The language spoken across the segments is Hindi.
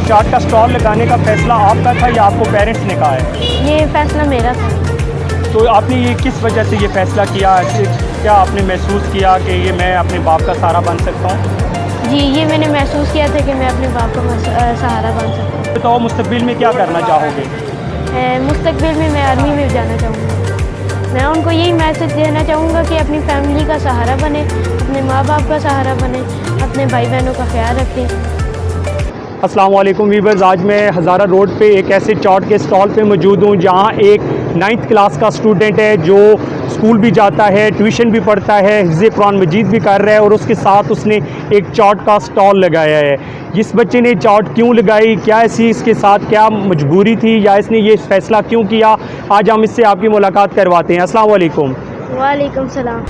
चाट का स्टॉल लगाने का फैसला आपका था या आपको पेरेंट्स ने कहा है? ये फ़ैसला मेरा था। तो आपने ये किस वजह से ये फ़ैसला किया? क्या आपने महसूस किया कि ये मैं अपने बाप का सहारा बन सकता हूँ? जी, ये मैंने महसूस किया था कि मैं अपने बाप का सहारा बन सकता हूँ। तो मुस्तकबिल में क्या करना चाहोगे? मुस्तकबिल में मैं आर्मी में जाना चाहूँगा। मैं उनको यही मैसेज देना चाहूँगा कि अपनी फैमिली का सहारा बने, अपने माँ बाप का सहारा बने, अपने भाई बहनों का ख्याल रखें। अस्सलाम वालेकुम वीवर्स, आज मैं हज़ारा रोड पे एक ऐसे चाट के स्टॉल पे मौजूद हूँ जहाँ एक 9th क्लास का स्टूडेंट है जो स्कूल भी जाता है, ट्यूशन भी पढ़ता है, हिफ़्ज़ कुरान मजीद भी कर रहा है और उसके साथ उसने एक चाट का स्टॉल लगाया है। जिस बच्चे ने चाट क्यों लगाई, क्या ऐसी इसके साथ क्या मजबूरी थी या इसने ये फ़ैसला क्यों किया, आज हम इससे आपकी मुलाकात करवाते हैं। अस्सलाम वालेकुम। वालेकुम सलाम।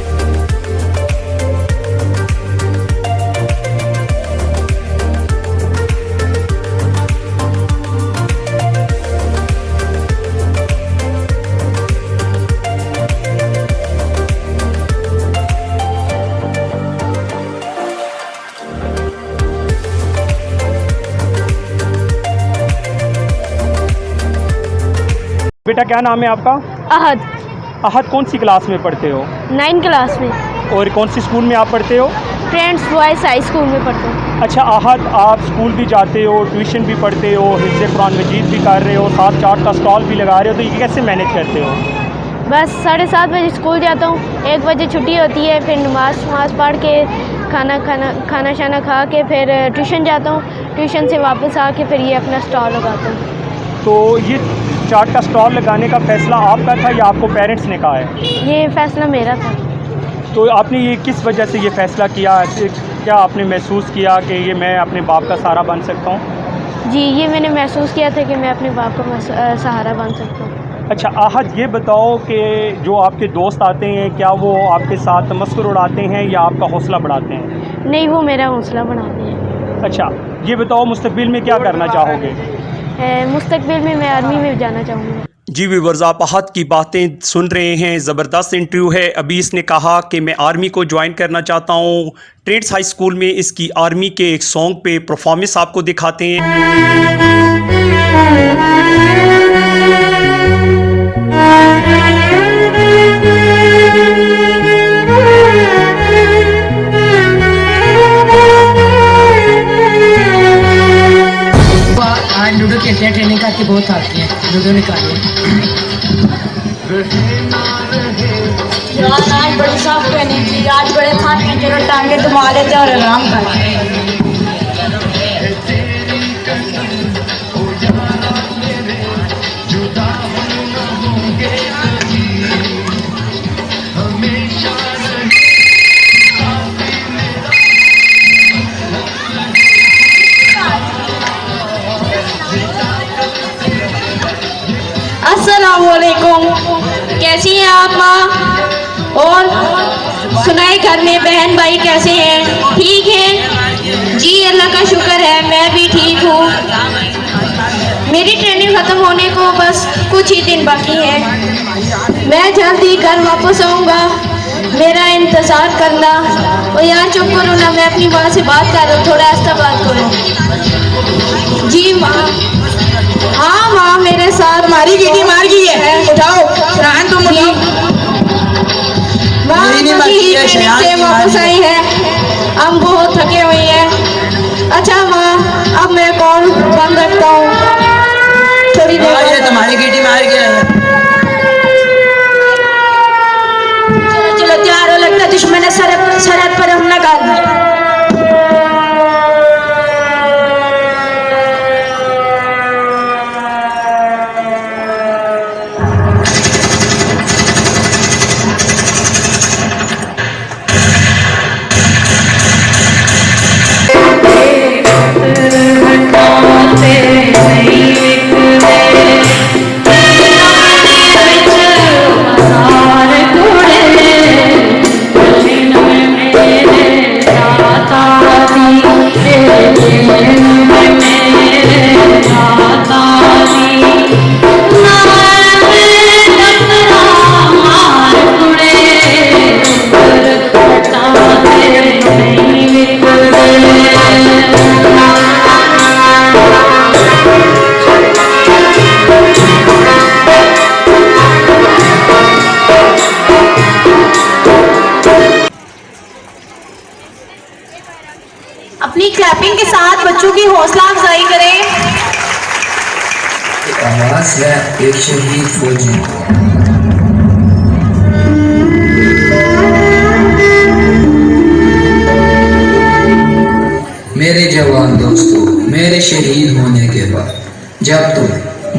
बेटा क्या नाम है आपका? अहद। अहद कौन सी क्लास में पढ़ते हो? 9 क्लास में। और कौन सी स्कूल में आप पढ़ते हो? फ्रेंड्स बॉयज़ हाई स्कूल में पढ़ते हैं। अच्छा अहद, आप स्कूल भी जाते हो, ट्यूशन भी पढ़ते हो, हिफ़्ज़ कुरान मजीद भी कर रहे हो, साथ चाट का स्टॉल भी लगा रहे हो, तो ये कैसे मैनेज करते हो? बस 7:30 बजे स्कूल जाता हूँ, 1 बजे छुट्टी होती है, फिर नमाज़ पढ़ के खाना शाना खा के फिर ट्यूशन जाता हूँ, ट्यूशन से वापस आके फिर ये अपना स्टॉल लगाता हूँ। तो ये चाट का स्टॉल लगाने का फ़ैसला आपका था या आपको पेरेंट्स ने कहा है? ये फ़ैसला मेरा था। तो आपने ये किस वजह से ये फ़ैसला किया? क्या आपने महसूस किया कि ये मैं अपने बाप का सहारा बन सकता हूँ? जी, ये मैंने महसूस किया था कि मैं अपने बाप का सहारा बन सकता हूँ। अच्छा अहद, ये बताओ कि जो आपके दोस्त आते हैं क्या वो आपके साथ तमस्कुर उड़ाते हैं या आपका हौसला बढ़ाते हैं? नहीं, वो मेरा हौसला बढ़ाते हैं। अच्छा ये बताओ मुस्तकबिल में क्या करना चाहोगे? मुस्तकबिल में मैं आर्मी में जाना चाहूँगा। जी व्यूअर्स, आप अहद की बातें सुन रहे हैं, ज़बरदस्त इंटरव्यू है। अभी इसने कहा कि मैं आर्मी को ज्वाइन करना चाहता हूँ। ट्रेड्स हाई स्कूल में इसकी आर्मी के एक सॉन्ग पे परफॉर्मेंस आपको दिखाते हैं। लूडो खेलते हैं, ट्रेनिंग करके बहुत आती है, लूडो निकालिए। आज बड़ी साफ ट्रेनिंग थी, आज बड़े थाक के चलो टांगे घुमा लेते और आराम करते। अस्सलामुअलैकुम, कैसी हैं आप माँ? और सुनाए घर में बहन भाई कैसे हैं? ठीक हैं जी, अल्लाह का शुक्र है, मैं भी ठीक हूँ। मेरी ट्रेनिंग ख़त्म होने को बस कुछ ही दिन बाकी है, मैं जल्दी घर वापस आऊँगा, मेरा इंतज़ार करना। और यार चुप करो ना, मैं अपनी माँ से बात कर रहा हूँ, थोड़ा ऐसा बात करो। जी माँ। हाँ माँ, मेरे साथ हमारी गिटी मार गई है, उठाओ प्राण तुम उठाओ। से वापस आई है, हम बहुत थके हुए हैं। अच्छा माँ, अब मैं कॉल बंद रखता हूँ, थोड़ी देर तुम्हारी गिटी मार गया है। चलो चलो तैयार हो, लगता है दुश्मन ने सरहद पर हमला कर दिया। बच्चों की हौसला अफजाई करें। आवाज है एक शहीद फौजी। मेरे जवान दोस्तों, मेरे शहीद होने के बाद जब तुम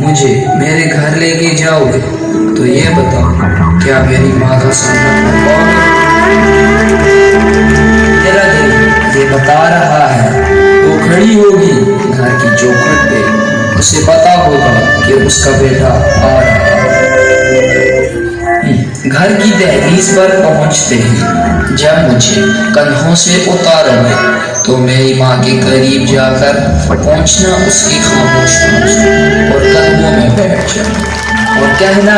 मुझे मेरे घर लेके जाओगे तो ये बताओ, क्या मेरी माँ का सामना कर पाओगे? मेरा दिल ये बता रहा है, वो खड़ी होगी घर की चौखट पे, उसे पता होगा कि उसका बेटा आ रहा है। घर की दहलीज पर पहुंचते ही जब मुझे कंधों से उतारोगे तो मेरी माँ के करीब जाकर पहुंचना, उसकी खामोश और कदमों में बैठ जाना और कहना,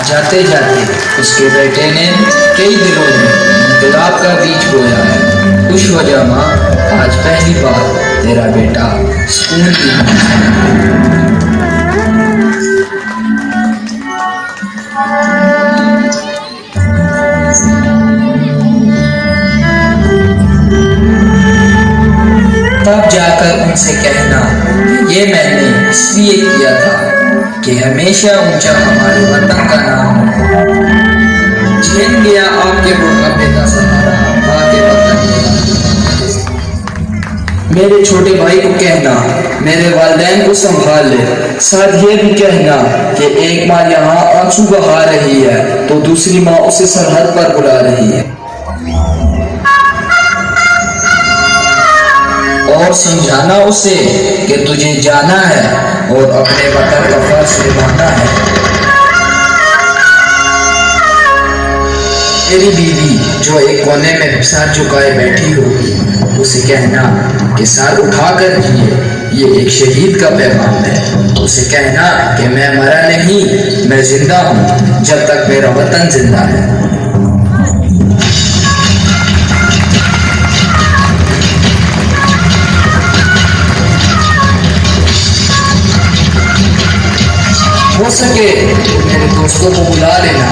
जाते जाते उसके बेटे ने कई दिनों में इंकलाब का बीज बोया है। खुश हो जा माँ, आज पहली बार तेरा बेटा स्कूल की तब जाकर उनसे कहना, ये मैंने इसलिए किया था कि हमेशा ऊंचा हमारे वतन का नाम हो। झेल गया आपके बुढ़ापे का सहारा, आगे वतन। मेरे छोटे भाई को कहना, मेरे वालिदैन को संभाल ले। साथ ये भी कहना कि एक माँ यहाँ आंसू बहा रही है तो दूसरी माँ उसे सरहद पर बुला रही है। और समझाना उसे कि तुझे जाना है और अपने वतन का फर्ज निभाना है। तेरी बीवी जो एक कोने में सर झुकाए बैठी होगी, उसे कहना कि सर उठा कर जिए, ये एक शहीद का पैगाम है। उसे कहना कि मैं मरा नहीं, मैं जिंदा हूँ जब तक मेरा वतन जिंदा है। हो सके तो मेरे दोस्तों को बुला लेना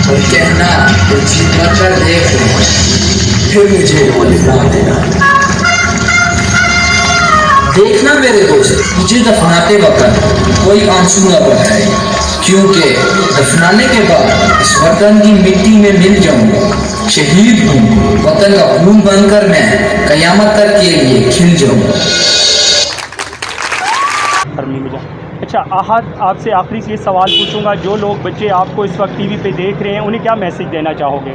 और कहना कि जीत कर देख लो, फिर मुझे बुला देना। देखना मेरे दोस्त, मुझे दफनाते वक्त कोई आंसू न बहाए, क्योंकि दफनाने के बाद इस वतन की मिट्टी में मिल जाऊंगा। शहीद हूँ, वतन का खून बनकर मैं कयामत तक के लिए खिल जाऊंगा। अच्छा आहद, आपसे आखिरी से ये सवाल पूछूंगा, जो लोग बच्चे आपको इस वक्त टीवी पे देख रहे हैं, उन्हें क्या मैसेज देना चाहोगे?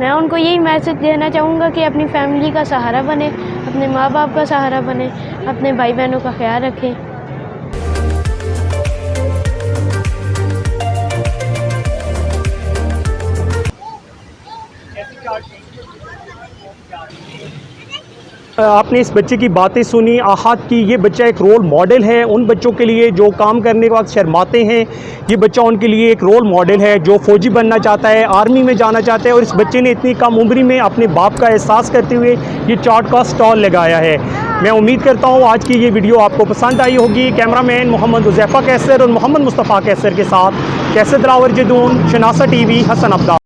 मैं उनको यही मैसेज देना चाहूँगा कि अपनी फैमिली का सहारा बने, अपने माँ बाप का सहारा बने, अपने भाई बहनों का ख्याल रखें। आपने इस बच्चे की बातें सुनी, आहद की। ये बच्चा एक रोल मॉडल है उन बच्चों के लिए जो काम करने के बाद शर्माते हैं। ये बच्चा उनके लिए एक रोल मॉडल है जो फ़ौजी बनना चाहता है, आर्मी में जाना चाहता है। और इस बच्चे ने इतनी कम उम्र में अपने बाप का एहसास करते हुए ये चाट का स्टॉल लगाया है। मैं उम्मीद करता हूँ आज की ये वीडियो आपको पसंद आई होगी। कैमरामैन मोहम्मद हुज़ैफ़ा कैसर और मोहम्मद मुस्तफ़ा कैसर के साथ कैसर दिलावर जदून, शनासा टीवी, हसन अब्दा।